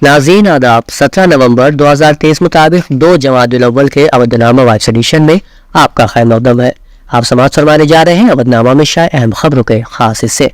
नाज़रीन आदाब, 17 नवंबर 2023 मुताबिक 2 जमादुल अव्वल के अवधनामा वाइस एडिशन में आपका खैर मकदम है। आप समाअत फरमाने जा रहे हैं अवधनामा में शाये अहम खबरों के खास हिस्से।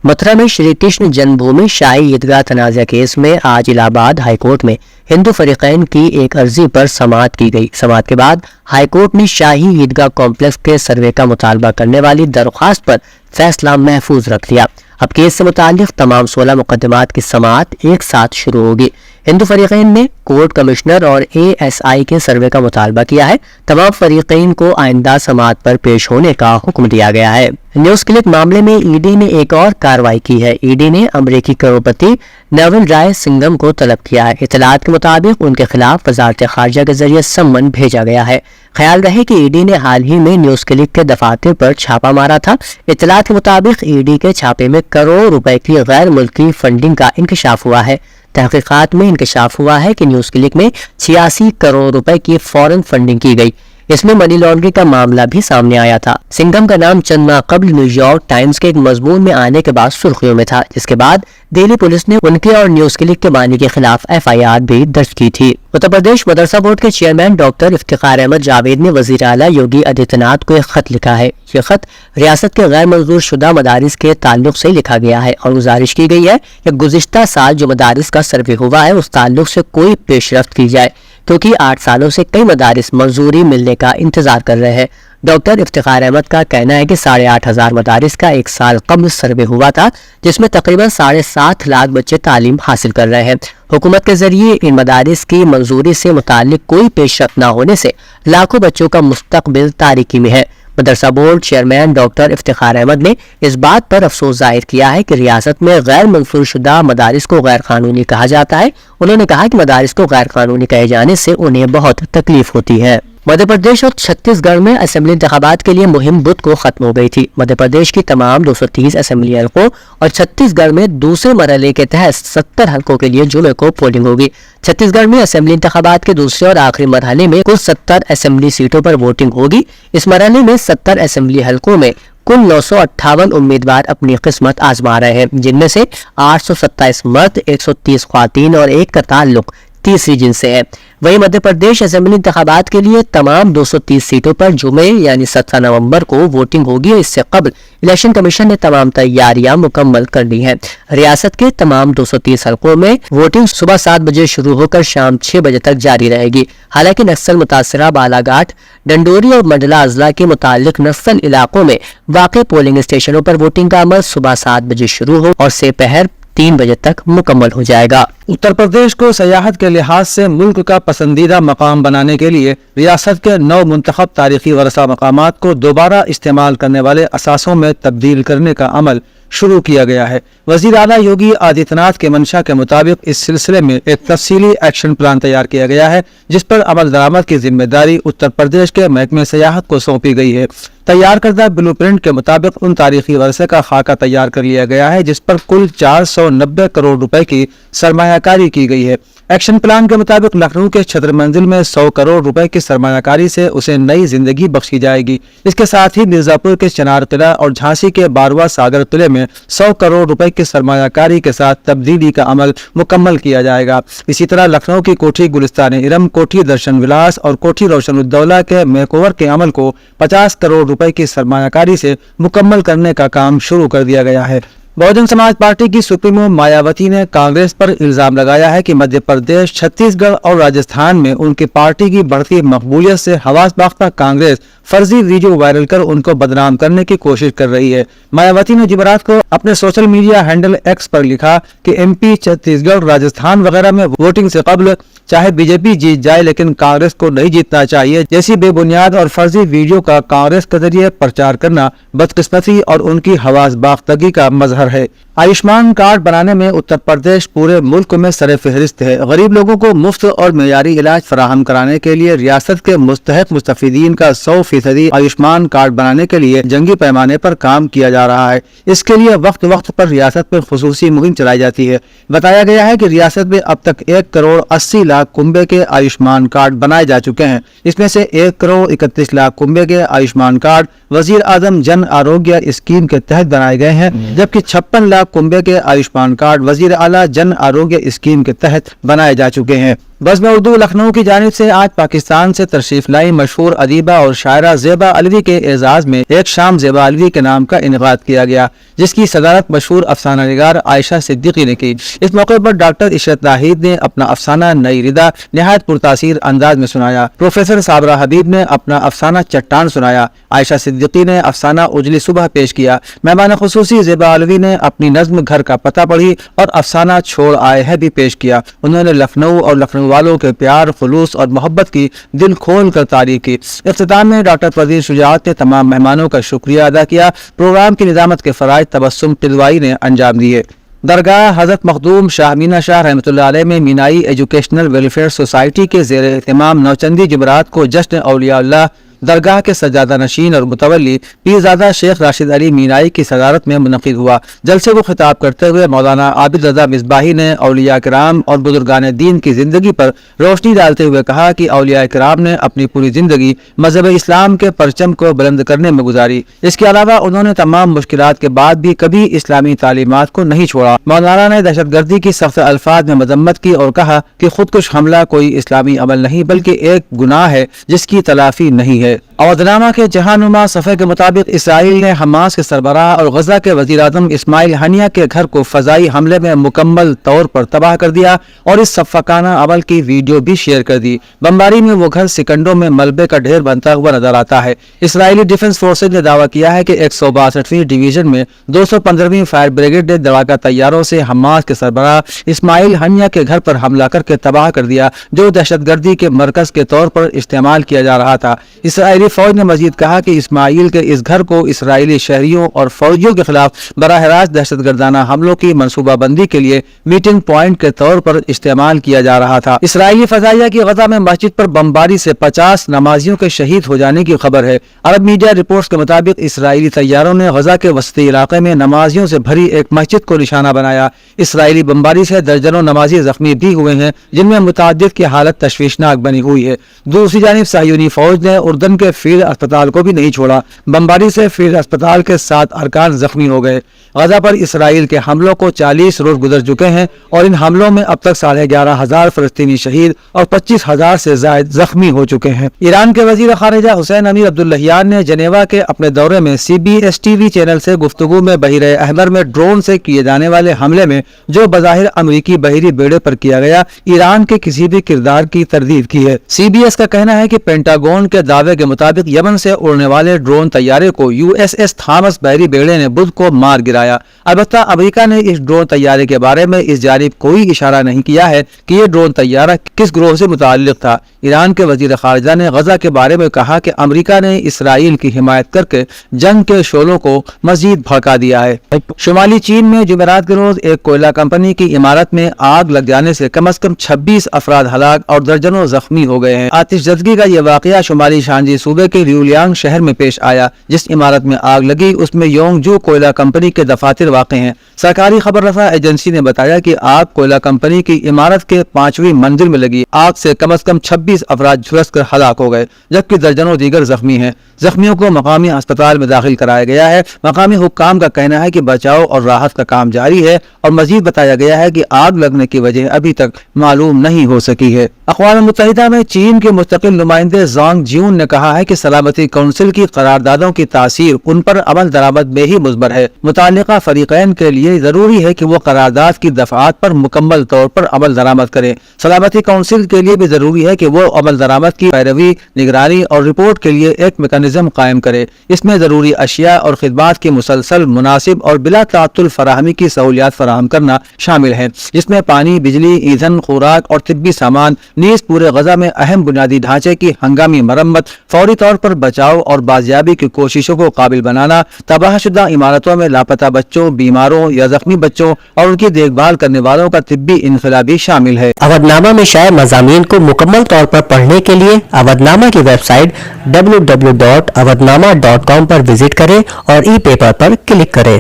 मथुरा में श्री कृष्ण जन्मभूमि शाही ईदगाह तनाज़ा केस में आज इलाहाबाद हाईकोर्ट में हिंदू फरीक़ैन की एक अर्जी पर समाअत की गई। समाअत के बाद हाईकोर्ट ने शाही ईदगाह कॉम्प्लेक्स के सर्वे का मुतालबा करने वाली दरख्वास्त पर फैसला महफूज रख लिया। अब केस से मुताल्लिक़ तमाम 16 मुकदमात की समाअत एक साथ शुरू होगी। हिंदू फरीक़ैन ने कोर्ट कमिश्नर और ASI के सर्वे का मुतालबा किया है। तमाम फरीक़ैन को आइंदा समाअत पर पेश होने का हुक्म दिया गया है। न्यूज़ क्लिक मामले में ED ने एक और कार्रवाई की है। ED ने अमरीकी करोड़पति नेविल राय सिंघम को तलब किया है। इत्तलात के मुताबिक उनके खिलाफ वज़ारत ख़ारिजा के जरिए सम्मन भेजा गया है। ख्याल रहे कि ED ने हाल ही में न्यूज़ क्लिक के दफातर पर छापा मारा था। इत्तलात के मुताबिक ED के छापे में करोड़ों रुपए की गैर मुल्की फंडिंग का इंकशाफ हुआ है। तहकीकात में इंकशाफ हुआ है कि न्यूज़ क्लिक में 86 करोड़ रुपए की फॉरेन फंडिंग की गई। इसमें मनी लॉन्ड्रिंग का मामला भी सामने आया था। सिंघम का नाम चंद माह कबल न्यूयॉर्क टाइम्स के एक मजमून में आने के बाद सुर्खियों में था, जिसके बाद दिल्ली पुलिस ने उनके और न्यूज़ क्लिक के बानी के खिलाफ FIR भी दर्ज की थी। उत्तर प्रदेश मदरसा बोर्ड के चेयरमैन डॉक्टर इफ्तिखार अहमद जावेद ने वज़ीर आला योगी आदित्यनाथ को एक खत लिखा है। ये खत रियासत के गैर मंजूर शुदा मदारिस के ताल्लुक से लिखा गया है और गुजारिश की गई है कि गुज़िश्ता साल जो मदारिस का सर्वे हुआ है उस ताल्लुक से कोई पेशरफ्त की जाए, क्योंकि 8 सालों से कई मदारिस मंजूरी मिलने का इंतजार कर रहे हैं। डॉक्टर इफ्तिखार अहमद का कहना है कि 8,500 मदारिस का एक साल कबल सर्वे हुआ था, जिसमें तकरीबन 7.5 लाख बच्चे तालीम हासिल कर रहे हैं। हुकूमत के जरिए इन मदारिस की मंजूरी से मुताल्लिक कोई पेशरफ्त न होने से लाखों बच्चों का मुस्तकबिल तारीकी में है। मदरसा board chairman doctor Iftikhar Ahmad ने इस बात पर अफसोस जाहिर किया है कि रियासत में गैर मंजूर शुदा मदारिस को गैर कानूनी कहा जाता है। उन्होंने कहा कि मदारिस को गैर कानूनी कहे जाने से उन्हें बहुत तकलीफ होती है। मध्य प्रदेश और छत्तीसगढ़ में असेंबली इंतखाबात के लिए मुहिम बुध को खत्म हो गई थी। मध्य प्रदेश की तमाम 230 असेंबली हलकों और छत्तीसगढ़ में दूसरे मरहले के तहत 70 हलकों के लिए जुमे को पोलिंग होगी। छत्तीसगढ़ में असेंबली इंतखाबात के दूसरे और आखिरी मरहले में कुल 70 असेंबली सीटों पर वोटिंग होगी। इस मरहले में 70 असेंबली हलकों में कुल 958 उम्मीदवार अपनी किस्मत आजमा रहे हैं, जिनमें से 827 मर्द, 130 ख्वातीन और एक का ताल्लुक तीसरी जिन्स से है। वहीं मध्य प्रदेश असेंबली इंतखाबात के लिए तमाम 230 सीटों पर जुमे यानी 17 नवंबर को वोटिंग होगी। इससे कबल इलेक्शन कमीशन ने तमाम तैयारियां मुकम्मल कर ली हैं। रियासत के तमाम 230 हलकों में वोटिंग सुबह 7 बजे शुरू होकर शाम 6 बजे तक जारी रहेगी। हालांकि नक्सल मुतासरा बालाघाट, डंडोरी और मंडला अजला के मुतालिक नक्सल इलाकों में वाक़ पोलिंग स्टेशनों पर वोटिंग का अमल सुबह 7 बजे शुरू हो और से पहर 3 बजे तक मुकम्मल हो जाएगा। उत्तर प्रदेश को सयाहत के लिहाज से मुल्क का पसंदीदा मकाम बनाने के लिए रियासत के 9 मुंतखब तारीखी वरसा मकामात को दोबारा इस्तेमाल करने वाले असासों में तब्दील करने का अमल शुरू किया गया है। वज़ीर आला योगी आदित्यनाथ के मंशा के मुताबिक इस सिलसिले में एक तफसीली एक्शन प्लान तैयार किया गया है, जिस पर अमल दरामद की जिम्मेदारी उत्तर प्रदेश के महकमे सयाहत को सौंपी गई है। तैयार करदा ब्लूप्रिंट के मुताबिक उन तारीखी वरसे का खाका तैयार कर लिया गया है, जिस पर कुल 490 करोड़ रुपए की सरमायाकारी की गई है। एक्शन प्लान के मुताबिक लखनऊ के छतर मंजिल में 100 करोड़ रुपए की सरमायाकारी से उसे नई जिंदगी बख्शी जाएगी। इसके साथ ही मिर्जापुर के चिनार किला और झांसी के बारवा सागर किले में 100 करोड़ रुपए की सरमायाकारी के साथ तब्दीली का अमल मुकम्मल किया जाएगा। इसी तरह लखनऊ की कोठी गुलिस्तान इरम, कोठी दर्शन विलास और कोठी रोशन उद्दौला के मेकओवर के अमल को 50 करोड़ रुपए की सरमायाकारी से मुकम्मल करने का काम शुरू कर दिया गया है। बहुजन समाज पार्टी की सुप्रीमो मायावती ने कांग्रेस पर इल्जाम लगाया है कि मध्य प्रदेश, छत्तीसगढ़ और राजस्थान में उनकी पार्टी की बढ़ती मकबूलियत से हवास बाख्ता कांग्रेस फर्जी वीडियो वायरल कर उनको बदनाम करने की कोशिश कर रही है। मायावती ने जुमेरात को अपने सोशल मीडिया हैंडल X पर लिखा कि MP, छत्तीसगढ़, राजस्थान वगैरह में वोटिंग से कबल चाहे बीजेपी जीत जाए लेकिन कांग्रेस को नहीं जीतना चाहिए जैसी बेबुनियाद और फर्जी वीडियो का कांग्रेस के जरिए प्रचार करना बदकिस्मती और उनकी हवास बाख्तगी का मजहर है। आयुष्मान कार्ड बनाने में उत्तर प्रदेश पूरे मुल्क में सरे फहरिस्त है। गरीब लोगों को मुफ्त और मेयारी इलाज फराहम कराने के लिए रियासत के मुस्तहक मुस्तफीदीन का 100% आयुष्मान कार्ड बनाने के लिए जंगी पैमाने पर काम किया जा रहा है। इसके लिए वक्त वक्त पर रियासत में खुसूसी मुहिम चलाई जाती है। बताया गया है कि रियासत में अब तक 1 करोड़ 80 लाख कुंबे के आयुष्मान कार्ड बनाए जा चुके हैं। इसमें से 1 करोड़ 31 लाख कुंबे के आयुष्मान कार्ड वजीर आजम जन आरोग्य स्कीम के तहत बनाए गए हैं, जबकि 56 लाख कुंबे के आयुष्मान कार्ड वजीर आला जन आरोग्य स्कीम के तहत बनाए जा चुके हैं। बज़्म उर्दू लखनऊ की जानिब से आज पाकिस्तान से तशरीफ लाई मशहूर अदीबा और शायरा ज़ेबा अलवी के एजाज में एक शाम ज़ेबा अलवी के नाम का इनेकाद किया गया, जिसकी सदारत मशहूर अफसाना निगार आयशा सिद्दीकी ने की। इस मौके पर डॉक्टर इशरत नाहिद ने अपना अफसाना नई रिदा निहायत पुरतासीर अंदाज में सुनाया। प्रोफेसर साबरा हबीब ने अपना अफसाना चट्टान सुनाया। आयशा सिद्दीकी ने अफसाना उजली सुबह पेश किया। मेहमान खुसूसी ज़ेबा अलवी ने अपनी नज्म घर का पता पढ़ी और अफसाना छोड़ आए हैं भी पेश किया। उन्होंने लखनऊ और लखनऊ वालों के प्यार, खुलूस और मोहब्बत की दिल खोल कर तारीफ की। इख्तिताम में डॉक्टर परवीन शुजाअत ने तमाम मेहमानों का शुक्रिया अदा किया। प्रोग्राम की निजामत के फराइज तबस्सुम टिलवाई ने अंजाम दिए। दरगाह हज़रत मखदूम शाह मीना शाह रहमतुल्लाह अलैह में मीनाई एजुकेशनल वेलफेयर सोसाइटी के ज़ेर एहतमाम नौचंदी जुमरात को जश्न औलियाउल्लाह दरगाह के सजादा नशीन और मुतवल्ली पीरज़ादा शेख राशिद अली मीनाई की सदारत में मुनक़िद हुआ। जलसे को खिताब करते हुए मौलाना आबिद रज़ा मिसबाही ने औलिया किराम और बुजुर्गान दीन की ज़िंदगी पर रोशनी डालते हुए कहा कि औलिया किराम ने अपनी पूरी ज़िंदगी मज़हब इस्लाम के परचम को बुलंद करने में गुजारी। इसके अलावा उन्होंने तमाम मुश्किलात के बाद भी कभी इस्लामी तालीमात को नहीं छोड़ा। मौलाना ने दहशतगर्दी की सख्त अल्फाज में मजम्मत की और कहा कि खुदकुश हमला कोई इस्लामी अमल नहीं बल्कि एक गुनाह है जिसकी तलाफी नहीं है। अवधनामा के जहानुमा सफ़े के मुताबिक इसराइल ने हमास के सरबराह और गजा के वज़ीर आज़म इस्माइल हनिया के घर को फ़ज़ाई हमले में मुकम्मल तौर पर तबाह कर दिया और इस सफ़ाकाना अमल की वीडियो भी शेयर कर दी। बमबारी में वो घर सिकंडों में मलबे का ढेर बनता हुआ नजर आता है। इसराइली डिफेंस फोर्सेज ने दावा किया है कि 162वीं डिवीजन में 215वीं फायर ब्रिगेड ने दड़ाका तैयारों से हमास के सरबराह इस्माइल हनिया के घर पर हमला करके तबाह कर दिया, जो दहशतगर्दी के मरकज के तौर पर इस्तेमाल किया जा रहा था। इसराइली फौज ने मजीद कहा कि इस्माइल के इस घर को इसराइली शहरियों और फौजियों के खिलाफ बराह रास्त दहशतगर्दाना हमलों की मनसूबाबंदी के लिए मीटिंग पॉइंट के तौर पर इस्तेमाल किया जा रहा था। इसराइली फजाइया की गजा में मस्जिद पर बमबारी से 50 नमाजियों के शहीद हो जाने की खबर है। अरब मीडिया रिपोर्ट्स के मुताबिक इसराइली तैयारों ने गजा के वस्ती इलाके में नमाजियों से भरी एक मस्जिद को निशाना बनाया। इसराइली बमबारी से दर्जनों नमाजी जख्मी भी हुए हैं, जिनमें मुतादिद की हालत तशवीशनाक बनी हुई है। दूसरी जानिब साहयूनी फौज ने उर्दन के फील्ड अस्पताल को भी नहीं छोड़ा। बमबारी से फील्ड अस्पताल के 7 अरकान जख्मी हो गए। गजा पर इसराइल के हमलों को 40 रोज गुजर चुके हैं और इन हमलों में अब तक 11,500 फलस्तीनी शहीद और 25,000 से ज्यादा जख्मी हो चुके हैं। ईरान के वजीर खारिजा हुसैन अमीर अब्दुल्लाहियान ने जनेवा के अपने दौरे में CBS TV चैनल से गुफ्तगू में बहिरे अहमर में ड्रोन से किए जाने वाले हमले में जो बज़ाहिर अमरीकी बहरी बेड़े पर किया गया, ईरान के किसी भी किरदार की तरदीद की है। CBS का कहना है कि पेंटागन के दावे के मुताबिक यमन से उड़ने वाले ड्रोन तैयारे को USS थॉमस बहरी बेड़े ने बुध को मार गिराया। अलबत्ता अमेरिका ने इस ड्रोन तैयारे के बारे में इस जानिब कोई इशारा नहीं किया है कि ये ड्रोन तैयारा किस ग्रोह से मुताल्लिक था। ईरान के वजीर खारिजा ने गजा के बारे में कहा कि अमेरिका ने इसराइल की हिमायत करके जंग के शोलों को मजीद भड़का दिया है। शुमाली चीन में जुमेरात के रोज एक कोयला कंपनी की इमारत में आग लग जाने से कम 26 अफराद हलाक और दर्जनों जख्मी हो गए हैं। आतिशज़दगी का यह वाकया शुमाली शांजी सूबे के लिउलियांग शहर में पेश आया। जिस इमारत में आग लगी उसमें योंगजू कोयला कंपनी के दफातर वाक़ हैं। सरकारी खबर रसा एजेंसी ने बताया कि आग कोयला कंपनी की इमारत के 5वीं मंजिल में लगी। आग से कम 26 अफराद झुलस कर हलाक हो गए, जबकि दर्जनों दीगर जख्मी हैं। जख्मियों को मकामी अस्पताल में दाखिल कराया गया है। मकामी हुक्काम का कहना है कि बचाव और राहत का काम जारी है और मजीद बताया गया है कि आग लगने की वजह अभी तक मालूम नहीं हो सकी है। अक़वाम मुत्तहिदा में चीन के मुस्तकिल नुमाइंदे ज़ांग ज्यून ने कहा है कि सलामती कौंसिल की करारदादों की तासीर उन पर अमल दरामद में ही मुज़बर है। मुताल्लिका फरीक़ैन के लिए जरूरी है कि वो करारदाद की दफ़ात पर मुकम्मल तौर पर अमल दरामद करें। सलामती कौंसिल के लिए भी जरूरी है कि वो अमल दरामद की पैरवी, निगरानी और रिपोर्ट के लिए एक मेकानिज्म कायम करे। इसमें जरूरी अशिया और खिदमात की मुसलसल, मुनासिब और बिला ताअत्तुल फराहमी की सहूलियात फराहम करना शामिल है, जिसमें पानी, बिजली, ईंधन, खुराक और तिब्बी सामान, नीज़ पूरे गजा में अहम बुनियादी ढांचे की हंगामी मरम्मत, फौरी तौर पर बचाव और बाजियाबी की कोशिशों को काबिल बनाना, तबाहशुदा इमारतों में लापता बच्चों, बीमारों या जख्मी बच्चों और उनकी देखभाल करने वालों का तिब्बी इनखला भी शामिल है। अवधनामा में शाये मज़ामीन को मुकम्मल तौर पर पढ़ने के लिए अवधनामा की वेबसाइट www.awadnama.com पर विजिट करें और ई पेपर पर क्लिक करें।